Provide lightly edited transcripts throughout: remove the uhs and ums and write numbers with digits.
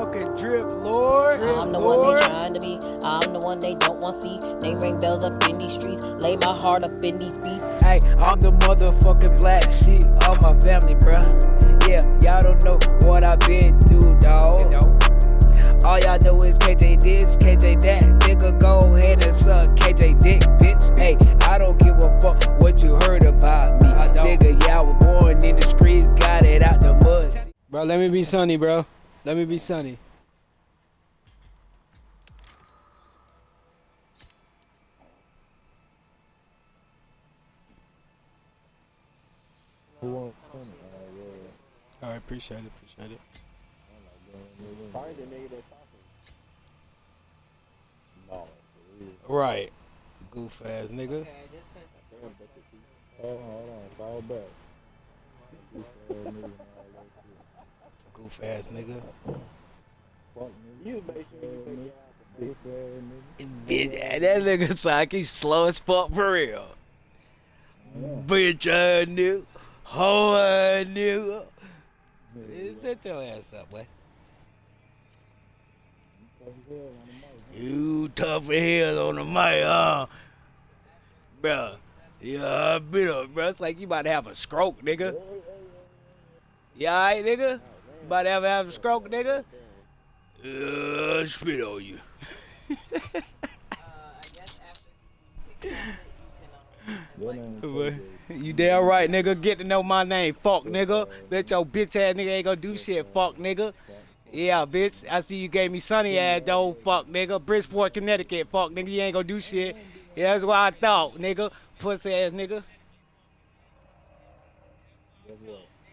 motherfucking Driplord. I'm the one they trying to be. I'm the one they don't want to see. They ring bells up in these streets. Lay my heart up in these beats. Hey, I'm the motherfucking black sheep of my family, bruh. Yeah, y'all don't know what I've been through, dawg. All y'all know is KJ this, KJ that. Nigga, go ahead and suck KJ dick, bitch. Hey, I don't give a fuck what you heard about me. Nigga, yeah, I was born in the streets, got it out the mud. Bro, let me be sunny, bro. Let me be sunny. Alright, appreciate it, appreciate it. Right. Goof ass nigga. Hold on, fall back. Goof ass nigga. You make sure you take That nigga sound like he's slow as fuck for real. Bitch ass nigga. Hoe ass nigga. Set your ass up, boy. You tough as hell on the mic, huh? Bruh. Yeah, I been up, bro. It's like you about to have a stroke, nigga. You alright, nigga? You about to have a stroke, nigga? Spit on you. You damn right, nigga. Get to know my name, fuck, nigga. Bet your bitch ass nigga ain't gonna do shit, fuck, nigga. Yeah, bitch. I see you gave me sunny ass though, fuck, nigga. Bridgeport, Connecticut, fuck, nigga. You ain't gonna do shit. Yeah, that's what I thought, nigga. Pussy ass nigga.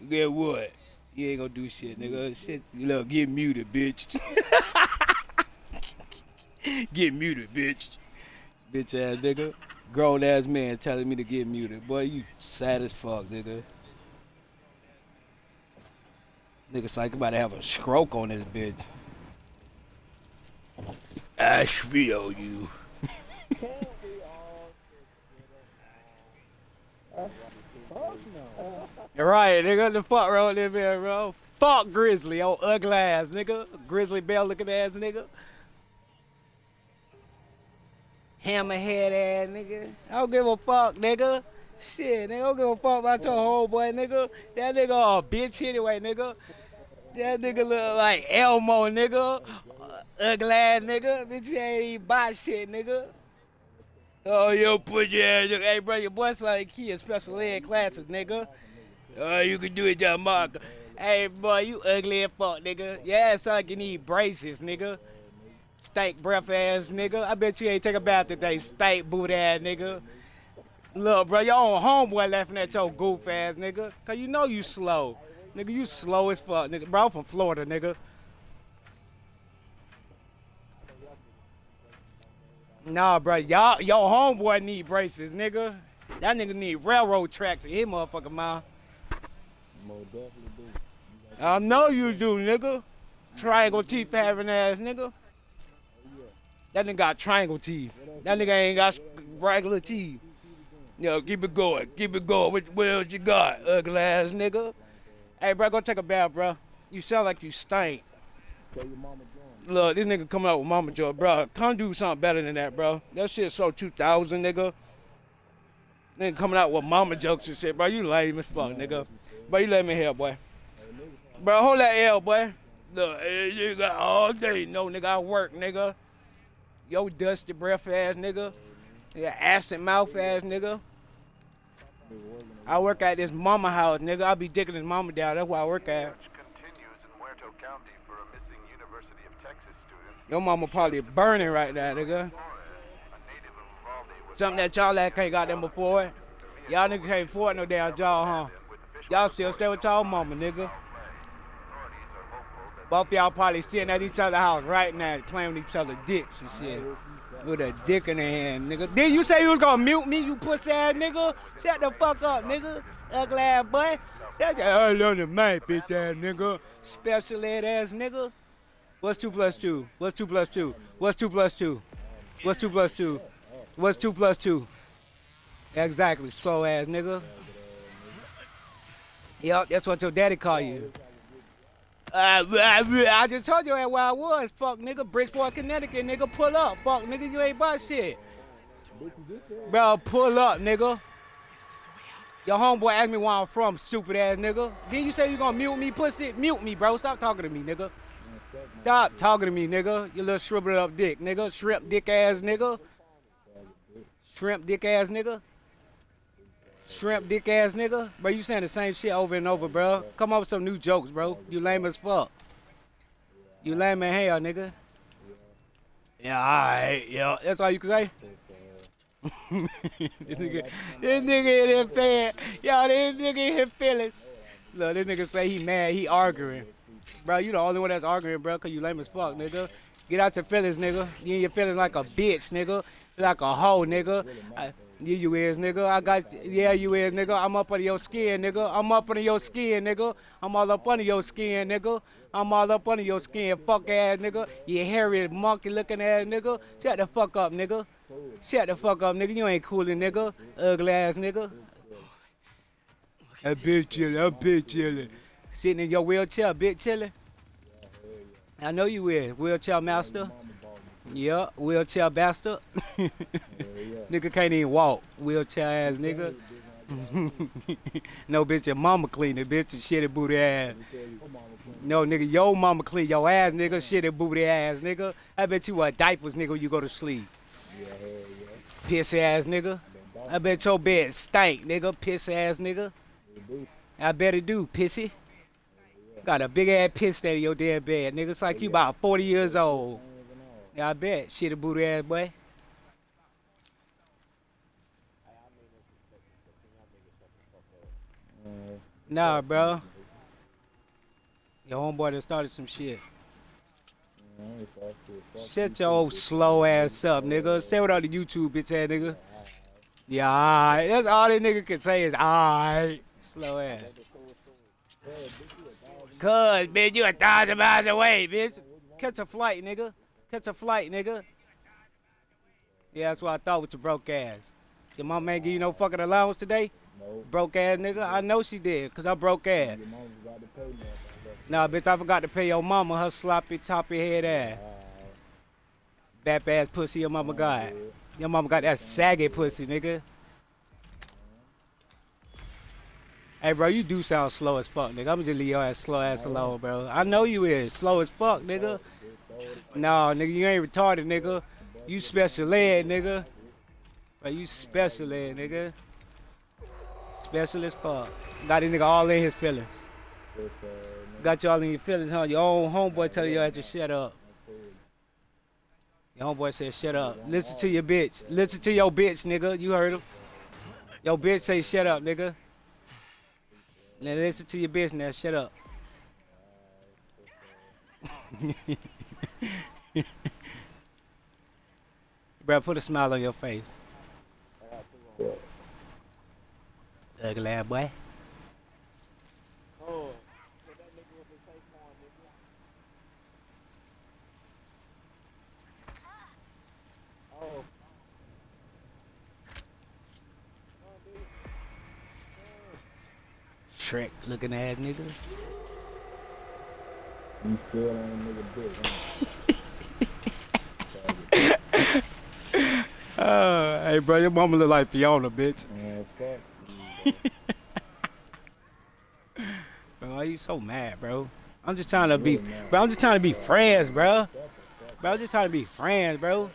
Get what? You ain't gonna do shit, nigga. Shit, look, get muted, bitch. Get muted, bitch. Bitch ass nigga. Grown ass man telling me to get muted. Boy, you sad as fuck, nigga. Nigga's like about to have a stroke on this bitch. I feel you. Right, nigga, the fuck wrong with there, bro? Fuck Grizzly, old ugly ass nigga. Grizzly Bell looking ass nigga. Hammerhead ass nigga. I don't give a fuck, nigga. Shit, nigga, I don't give a fuck about your homeboy, nigga. That nigga a bitch anyway, nigga. That nigga look like Elmo, nigga. Ugly ass nigga. Bitch, you ain't even buy shit, nigga. Oh, you put your ass, hey, bro, your boy sound like he in special ed classes, nigga. Oh, you can do it, John Mark. Hey, boy, you ugly as fuck, nigga. Yeah, it sound like you need braces, nigga. Stank breath ass, nigga. I bet you ain't take a bath today, stank boot ass, nigga. Look, bro, your own homeboy laughing at your goof ass, nigga. Cause you know you slow. Nigga, you slow as fuck, nigga. Bro, I'm from Florida, nigga. Nah, bro, your homeboy need braces, nigga. That nigga need railroad tracks in his motherfucking mouth. I know you do, nigga. Triangle teeth having ass, nigga. That nigga got triangle teeth. That nigga ain't got regular teeth. Yo, keep it going. Keep it going. What else you got, ugly ass nigga? Hey, bro, go take a bath, bro. You sound like you stink. Look, this nigga coming out with Mama Joe, bro. Come do something better than that, bro. That shit so 2000, nigga. Nigga coming out with mama jokes and shit, bro. You lame as fuck, nigga. Bro, you let me here, boy. Bro, hold that L, boy. Look, you got all day. No, nigga, I work, nigga. Yo, dusty breath ass nigga. Yeah, acid mouth ass nigga. I work at this mama house, nigga. I be dicking his mama down. That's where I work at. Your mama probably burning right now, nigga. Something that y'all like ain't got them before. Y'all niggas can't afford no damn job, huh? Y'all still stay with y'all mama, nigga. Both y'all probably sitting at each other's house right now playing with each other dicks and shit. With a dick in their hand, nigga. Did you say you was gonna mute me, you pussy ass nigga? Shut the fuck up, nigga. Ugly ass boy. Shut your ass on the mic, bitch ass nigga. Special ed ass nigga. What's 2 plus 2? What's 2 plus 2? What's 2 plus 2? What's 2 plus 2? What's 2 plus 2? Exactly, slow ass nigga. Yup, that's what your daddy call you. I just told you where I was. Fuck, nigga. Bridgeport, Connecticut, nigga. Pull up. Fuck, nigga. You ain't about shit. Bro, pull up, nigga. Your homeboy asked me where I'm from, stupid ass nigga. Then you say you gonna mute me, pussy? Mute me, bro. Stop talking to me, nigga. Stop talking to me, nigga. You little shriveled up dick, nigga. Shrimp dick ass nigga. Shrimp dick ass nigga. Shrimp dick ass nigga. Bro, you saying the same shit over and over, bro. Come up with some new jokes, bro. You lame as fuck. You lame as hell, nigga. Yeah, alright, yeah. That's all you can say? this nigga in here fan. Yo, this nigga in here feelings. Look, this nigga say he mad, he arguing. Bro, you the only one that's arguing, bro, cause you lame as fuck, nigga. Get out your feelings, nigga. You in your feelings like a bitch, nigga. Like a hoe, nigga. You is, nigga. You is, nigga. I'm up under your skin, nigga. I'm up under your skin, nigga. I'm all up under your skin, nigga. I'm all up under your skin, fuck ass, nigga. You hairy monkey looking ass, nigga. Shut the fuck up, nigga. Shut the fuck up, nigga. You ain't coolin', nigga. Ugly ass, nigga. That bitch chillin', that bitch chillin'. Sitting in your wheelchair, bitch chillin'. I know you is. Wheelchair master. Yeah, wheelchair bastard. Nigga can't even walk. Wheelchair ass nigga. No, bitch, your mama clean it, bitch. Shitty booty ass. No, nigga, your mama clean your ass, nigga. Shitty booty ass, nigga. I bet you wear diapers, nigga, when you go to sleep. Piss ass nigga. I bet your bed stank, nigga. Piss ass nigga. I bet it do, pissy. Got a big ass piss stain in your damn bed, nigga. It's like you about 40 years old. Yeah, I bet. Shitty booty ass boy. Nah, bro. Your homeboy done started some shit. Shut your old slow ass up, nigga. Say what on the YouTube, bitch ass nigga. Yeah, alright. That's all this nigga can say is alright. Slow ass. Cuz, bitch, you 1,000 miles away, bitch. Catch a flight, nigga. Catch a flight, nigga. Yeah, that's what I thought with your broke ass. Your mom ain't give you no fucking allowance today? No. Broke ass nigga? I know she did, cause I broke ass. Your mama forgot to pay me. Nah, bitch, I forgot to pay your mama her sloppy, toppy head ass. Bap ass pussy your mama got. Your mama got that saggy pussy, nigga. Hey, bro, you do sound slow as fuck, nigga. I'm just leave your ass slow ass alone, bro. I know you is. Slow as fuck, nigga. No, nigga, you ain't retarded, nigga. You special ed, nigga. Bro, you special ed, nigga. Special as fuck. Got this nigga all in his feelings. Got you all in your feelings, huh? Your own homeboy telling you to shut up. Your homeboy said shut up. Listen to your bitch. Listen to your bitch, nigga. You heard him. Your bitch say shut up, nigga. Now listen to your bitch now. Shut up. Bro, put a smile on your face. Ugly ass boy. Shrek looking ass nigga. You still on a nigga dick, huh? Hey, bro, your mama look like Fiona, bitch. Man, fuck you, Bro, why you so mad, bro? I'm just trying to be, bro. I'm just trying to be friends, bro. Bro, I'm just trying to be friends, bro.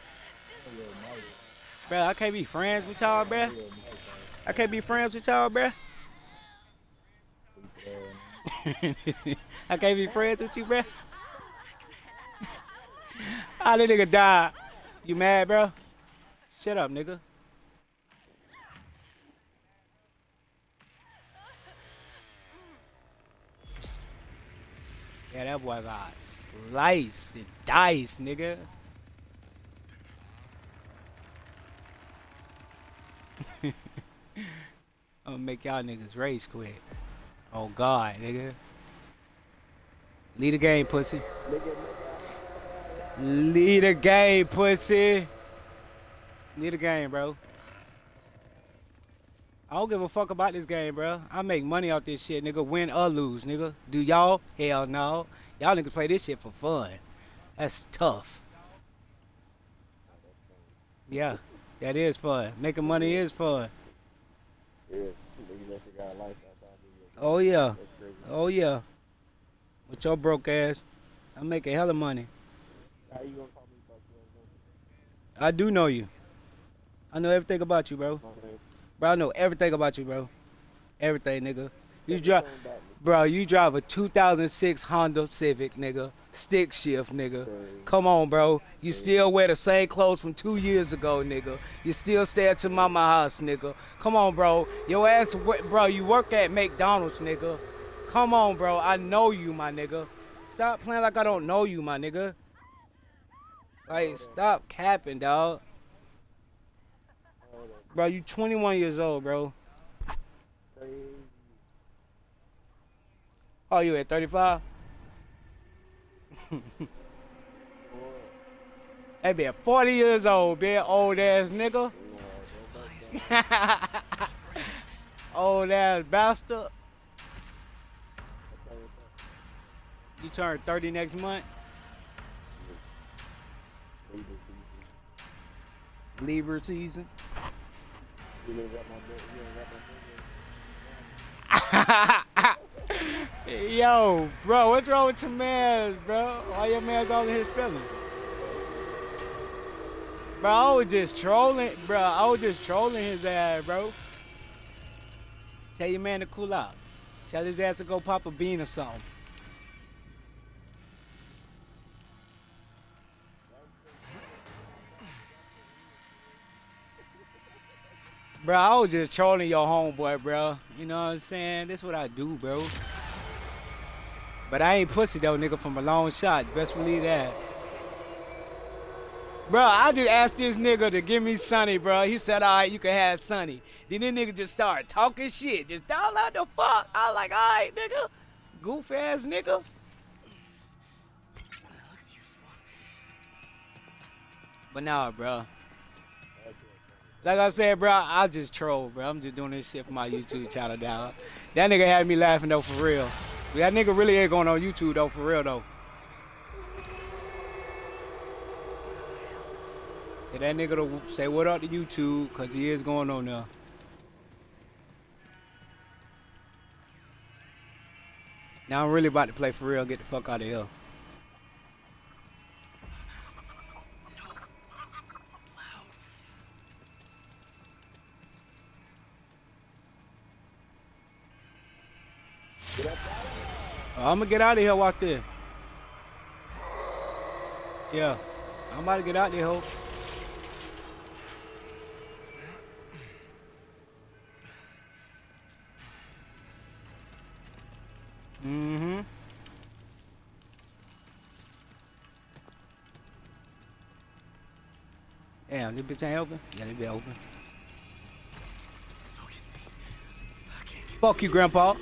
Bro, I can't be friends with y'all, bro. I can't be friends with y'all, bro. I can't be friends with you, bro. How that nigga died? You mad, bro? Shut up, nigga. Yeah, that boy got slice and dice, nigga. I'm gonna make y'all niggas race quit. Oh God, nigga. Lead the game, pussy. Lead the game, pussy. Lead the game, bro. I don't give a fuck about this game, bro. I make money off this shit, nigga. Win or lose, nigga. Do y'all? Hell no. Y'all niggas play this shit for fun. That's tough. Yeah, that is fun. Making money is fun. Yeah, you actually got a life outside of Oh yeah. That's crazy. Oh yeah. With your broke ass, I'm making hella money. How you gonna call me about you? I do know you. I know everything about you, bro. Okay. Bro, I know everything about you, bro. Everything, nigga. You Tell me drive, something about me. bro. You drive a 2006 Honda Civic, nigga. Stick shift, nigga. Crazy. Come on, bro. You still wear the same clothes from 2 years ago, nigga. You still stay at your mama house, nigga. Come on, bro. Your ass, bro. You work at McDonald's, nigga. Come on, bro. I know you, my nigga. Stop playing like I don't know you, my nigga. Like, stop capping, dog. Bro, you 21 years old, bro. Crazy. Oh, you at 35? Hey, be 40 years old, be old ass nigga. Old ass bastard. You turn 30 next month. Libra season. You ain't got my Yo, bro, what's wrong with your mans, bro? Why your mans all in his feelings? Bro, I was just trolling, bro. I was just trolling his ass, bro. Tell your man to cool out. Tell his ass to go pop a bean or something. Bro, I was just trolling your homeboy, bro. You know what I'm saying? That's what I do, bro. But I ain't pussy though, nigga, from a long shot. Best believe that. Bro, I just asked this nigga to give me Sonny, bro. He said, all right, you can have Sonny. Then this nigga just started talking shit. Just down like the fuck. I was like, all right, nigga. Goof ass nigga. But nah, bro. Like I said, bro, I just troll, bro. I'm just doing this shit for my YouTube channel, dog. That nigga had me laughing, though, for real. That nigga really ain't going on YouTube, though, for real, though. Say that nigga to say what up to YouTube, because he is going on there. Now I'm really about to play for real. Get the fuck out of here. I'm gonna get out of here, watch this. Yeah, I'm about to get out there, ho. Mm-hmm. Damn, this bitch ain't open? Yeah, this bitch open. Fuck you, Grandpa.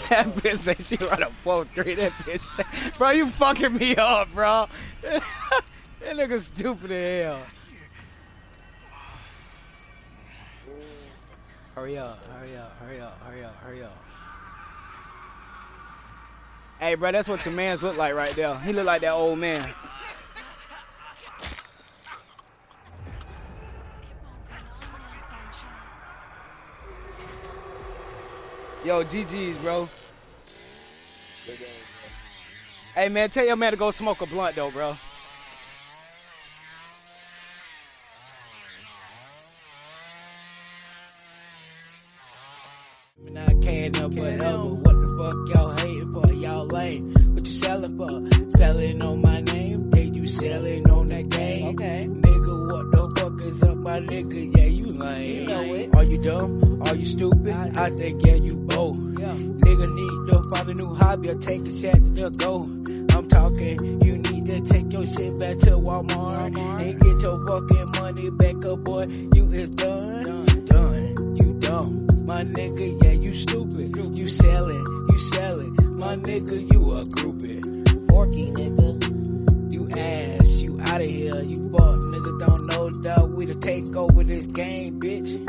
That bitch said she run a 4-3. That bitch, bro, you fucking me up, bro. That nigga stupid as hell. Hurry up, hurry up, hurry up, hurry up, hurry up. Hey, bro, that's what your mans look like right there. He look like that old man. Yo, GG's, bro. Hey, man, tell your man to go smoke a blunt, though, bro. I can't help but help. What the fuck y'all hating for? Y'all lame. What you selling for? Selling on my name? Did you selling on that game? Okay. Nigga, what the fuck is up, my nigga? Yeah, you lame. You know it. Are you dumb? Are you stupid? I think, yeah, you both. Yeah. Nigga need to find a new hobby or take a shot to go. I'm talking, you need to take your shit back to Walmart. And get your fucking money back up, boy. You is done. You done. You dumb. My nigga, yeah, you stupid. You selling. My nigga, you a groupie. Forky nigga. You We to take over this game, bitch.